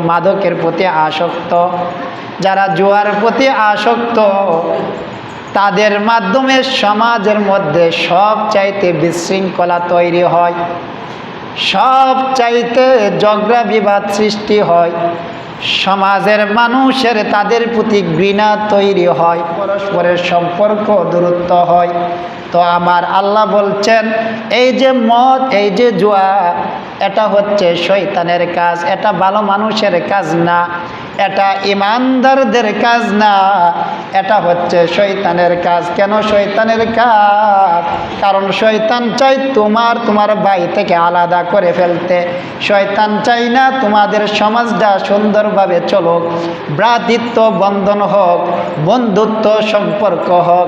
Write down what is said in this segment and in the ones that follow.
মাদকের প্রতি আসক্ত, যারা জুয়ার প্রতি আসক্ত, তাদের মাধ্যমে সমাজের মধ্যে সবচাইতে বিশৃঙ্খলা তৈরি হয়, সবচাইতে ঝগড়া বিবাদ সৃষ্টি হয়, সমাজের মানুষের তাদের প্রতি ঘৃণা তৈরি হয়, পরস্পরের সম্পর্ক দূরত্ব হয়। তো আমার আল্লাহ বলছেন, এই যে মদ, এই যে জুয়া, এটা হচ্ছে শয়তানের কাজ, এটা ভালো মানুষের কাজ না, এটা ইমানদারদের কাজ না, এটা হচ্ছে শয়তানের কাজ। কেন শয়তানের কাজ? কারণ শয়তান চাই তোমার ভাই থেকে আলাদা করে ফেলতে। শয়তান চাই না তোমাদের সমাজটা সুন্দরভাবে চলুক, ভ্রাতৃত্ব বন্ধন হোক, বন্ধুত্ব সম্পর্ক হোক,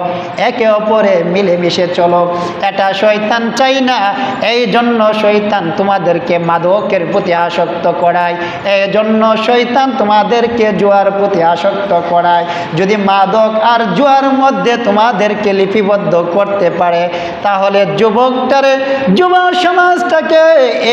একে অপরে মিলেমিশে চলুক, এটা শয়তান চাই না। এই জন্য শয়তান তোমাদেরকে মাদকের প্রতি আসক্ত করায়, এই জন্য শয়তান তোমাদেরকে জুয়ার প্রতি আসক্ত করায়। যদি মাদক আর জুয়ার মধ্যে তোমাদেরকে লিপিবদ্ধ করতে পারে, তাহলে যুব সমাজটাকে,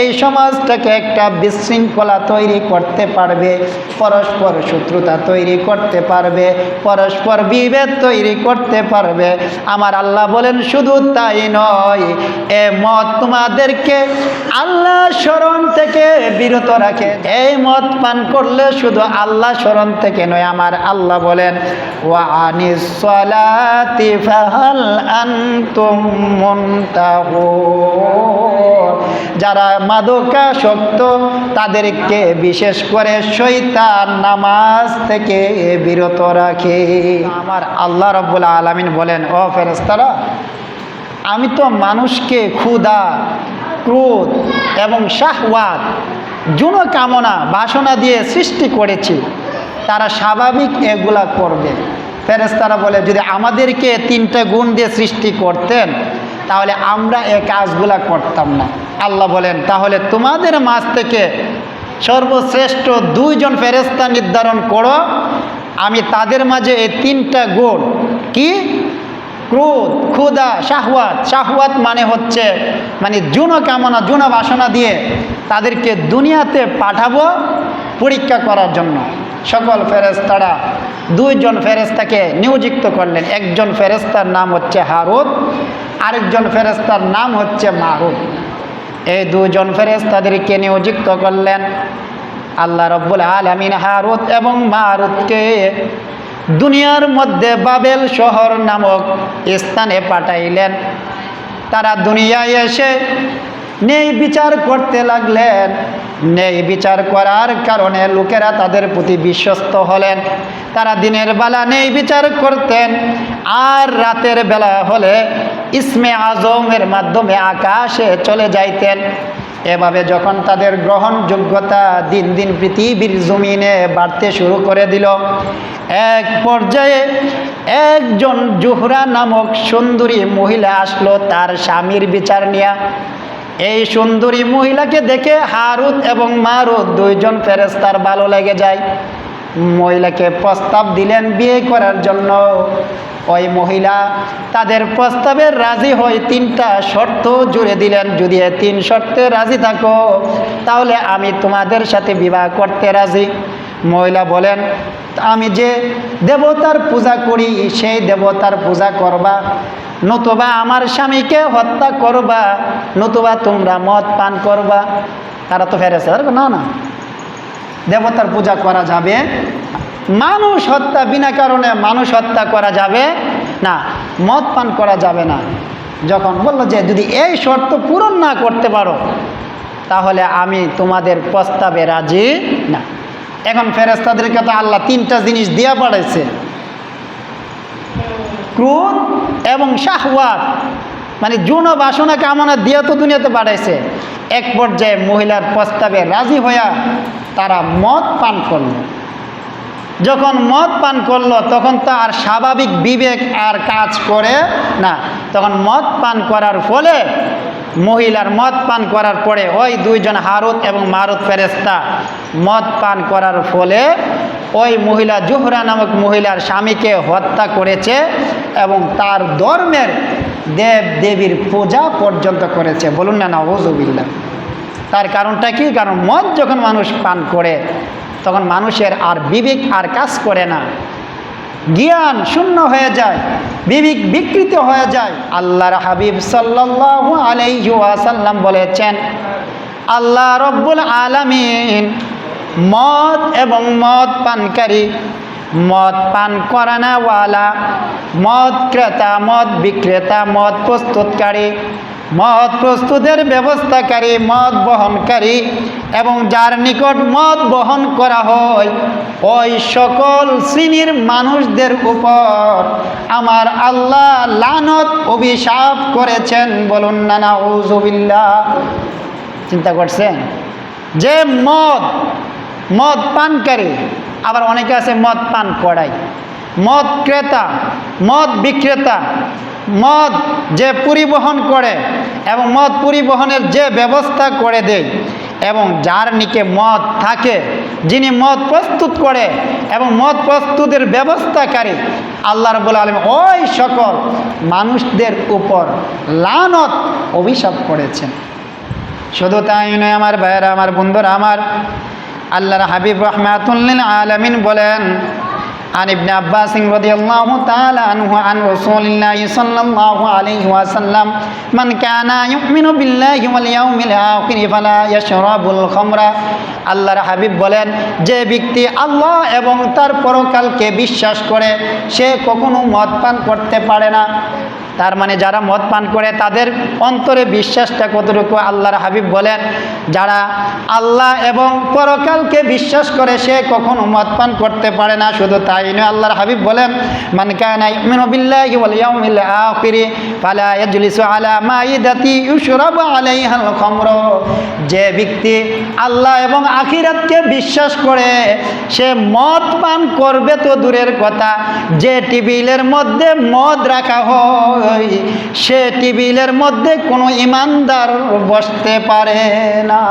এই সমাজটাকে একটা বিশৃঙ্খলা তৈরি করতে পারবে, পরস্পর শত্রুতা তৈরি করতে পারবে, পরস্পর বিভেদ তৈরি করতে পারবে। আমার আল্লাহ বলেন শুধু তাই নয়, এ মদ তোমাদেরকে আল্লাহ স্মরণ থেকে বিরত রাখে। এই মদ পান করলে শুধু আল্লাহ স্মরণ থেকে নয়, আমার আল্লাহ বলেন ওয়া আনিস সালাতি ফাহাল আনতুম মুনতাহুন। যারা মাদকাসক্ত তাদেরকে বিশেষ করে শয়তান নামাজ থেকে বিরত রাখে। আমার আল্লাহ রাব্বুল আলামিন বলেন, ও ফেরেশতারা, আমি তো মানুষকে ক্ষুধা, ক্রোধ এবং শাহওয়াত, যৌন কামনা, বাসনা দিয়ে সৃষ্টি করেছি, তারা স্বাভাবিক এগুলা করবে। ফেরেশতারা বলে, যদি আমাদেরকে 3টা গুণ দিয়ে সৃষ্টি করতেন তাহলে আমরা এই কাজগুলা করতাম না। আল্লাহ বলেন, তাহলে তোমাদের মাঝ থেকে সর্বশ্রেষ্ঠ 2 জন ফেরেশতা নির্ধারণ করো, আমি তাদের মাঝে এই 3টা গুণ, কি? ক্রোধ, ক্ষুধা, শাহওয়াত। শাহওয়াত মানে হচ্ছে যৌন কামনা, যৌন বাসনা দিয়ে তাদেরকে দুনিয়াতে পাঠাবো পরীক্ষা করার জন্য। সকল ফেরেশতারা 2 জন ফেরেশতাকে নিয়োজিত করলেন। একজন ফেরেশতার নাম হচ্ছে হারুত, আরেকজন ফেরেশতার নাম হচ্ছে মারুত। এই 2 জন ফেরেশতাদেরকে নিয়োজিত করলেন। আল্লাহ রাব্বুল আলামিন হারুত এবং মারুতকে দুনিয়ার মধ্যে বাবেল শহর নামক স্থানে পাঠাইলেন। তারা দুনিয়ায় এসে ন্যায় বিচার করতে লাগলেন। ন্যায় বিচার করার কারণে লোকেরা তাদের প্রতি বিশ্বস্ত হলেন। তারা দিনের বেলা ন্যায় বিচার করতেন, আর রাতের বেলা হলে ইসমে আজমের মাধ্যমে আকাশে চলে যাইতেন। এভাবে যখন তাদের গ্রহণযোগ্যতা দিন দিন পৃথিবীর জমিনে বাড়তে শুরু করে দিল, এক পর্যায়ে একজন জোহরা নামক সুন্দরী মহিলা আসলো তার স্বামীর বিচার নিয়ে। এই সুন্দরী মহিলাকে দেখে হারুত এবং মারুত 2 জন ফেরেশতার ভালো লেগে যায়। মহিলাকে প্রস্তাব দিলেন বিয়ে করার জন্য। ওই মহিলা তাদের প্রস্তাবে রাজি হয়ে 3টা শর্ত জুড়ে দিলেন, যদি এই 3 শর্তে রাজি থাকো তাহলে আমি তোমাদের সাথে বিবাহ করতে রাজি। মহিলা বলেন, আমি যে দেবতার পূজা করি সেই দেবতার পূজা করবা, নতুবা আমার স্বামীকে হত্যা করবা, নতুবা তোমরা মদ পান করবা। তারা তো ফেরেশতা, না, দেবতার পূজা করা যাবে, মানুষ হত্যা, বিনা কারণে মানুষ হত্যা করা যাবে না, মদ পান করা যাবে না। যখন বলল যে যদি এই শর্ত পূরণ না করতে পারো তাহলে আমি তোমাদের প্রস্তাবে রাজি না। এখন ফেরেশতাদেরকে তো আল্লাহ 3টা জিনিস দিয়া পাঠাইছে, ক্রোধ এবং শাহওয়াত, যৌন বাসনা কামনা দিয়ে তো দুনিয়াতে পাঠাইছে। এক পর্যায়ে মহিলার প্রস্তাবে রাজি হইয়া তারা মদ পান করল। যখন মদ পান করলো তখন তো আর স্বাভাবিক বিবেক আর কাজ করে না। তখন মদ পান করার ফলে, মহিলার মদ পান করার পরে ওই 2 জন হারুত এবং মারুত ফেরেশতা মদ পান করার ফলে ওই মহিলা জোহরা নামক মহিলার স্বামীকে হত্যা করেছে এবং তার ধর্মের দেব দেবীর পূজা পর্যন্ত করেছে। বলুন না নাউযুবিল্লাহ। তার কারণটা কি? কারণ মদ যখন মানুষ পান করে তখন মানুষের আর বিবেক আর কাজ করে না, জ্ঞান শূন্য হয়ে যায়, বিবেক বিকৃত হয়ে যায়। আল্লাহর হাবিব সাল্লাল্লাহু আলাইহি ওয়াসাল্লাম বলেছেন, আল্লাহ রব্বুল আলামিন মদ এবং মদ পানকারী, মদ পান করানাওয়ালা, মদ ক্রেতা, মদ বিক্রেতা, মদ প্রস্তুতকারী, মদ প্রস্তুতের ব্যবস্থাকারী, মদ বহনকারী এবং যার নিকট মদ বহন করা হয়, ওই সকল শ্রেণীর মানুষদের উপর আমার আল্লাহ লানত অভিশাপ করেছেন। বলুন না নাউযুবিল্লাহ। চিন্তা করছেন যে মদ পানকারী, আবার অনেকে আছে মদ পান করায়, মদ ক্রেতা, মদ বিক্রেতা, মদ যে পরিবহন করে এবং মদ পরিবহনের যে ব্যবস্থা করে দেয় এবং যার নিকে মদ থাকে, যিনি মদ প্রস্তুত করে এবং মদ প্রস্তুতের ব্যবস্থাকারী, আল্লাহ রাব্বুল আলামিন ওই সকল মানুষদের উপর লানত অভিশাপ করেছেন। শুধু তাই নয় আমার ভাইয়েরা, আমার বন্ধুরা, আমার আল্লাহর হাবিব রাহমাতুল লিল আলামিন বলেন, عن ابن عباس رضي الله تعالى عنه عن رسول الله صلى الله عليه وسلم من كان يؤمن بالله واليوم الآخر فلا يشرب الخمر। আল্লাহর হাবিব বলেন, যে ব্যক্তি আল্লাহ এবং তার পরকালকে বিশ্বাস করে সে কখনো মদ পান করতে পারে না। তার মানে যারা মদ পান করে তাদের অন্তরে বিশ্বাসটা কতটুকু? আল্লাহর হাবিব বলেন, যারা আল্লাহ এবং পরকালকে বিশ্বাস করে সে কখনো মদ পান করতে পারে না। শুধু তাই নয়, আল্লাহর হাবিব বলেন, মান কানা ইউমিনু বিল্লাহি ওয়াল ইয়াউমিল আখির ফালা ইয়াজলিসু আলা মাইদাতি ইউশরাবু আলাইহাল খামর। যে ব্যক্তি আল্লাহ এবং আখিরাতকে বিশ্বাস করে সে মদ পান করবে তো দূরের কথা, যে টেবিলের মধ্যে মদ রাখা হয় সে টেবিলের মধ্যে কোনো ইমানদার বসতে পারে না।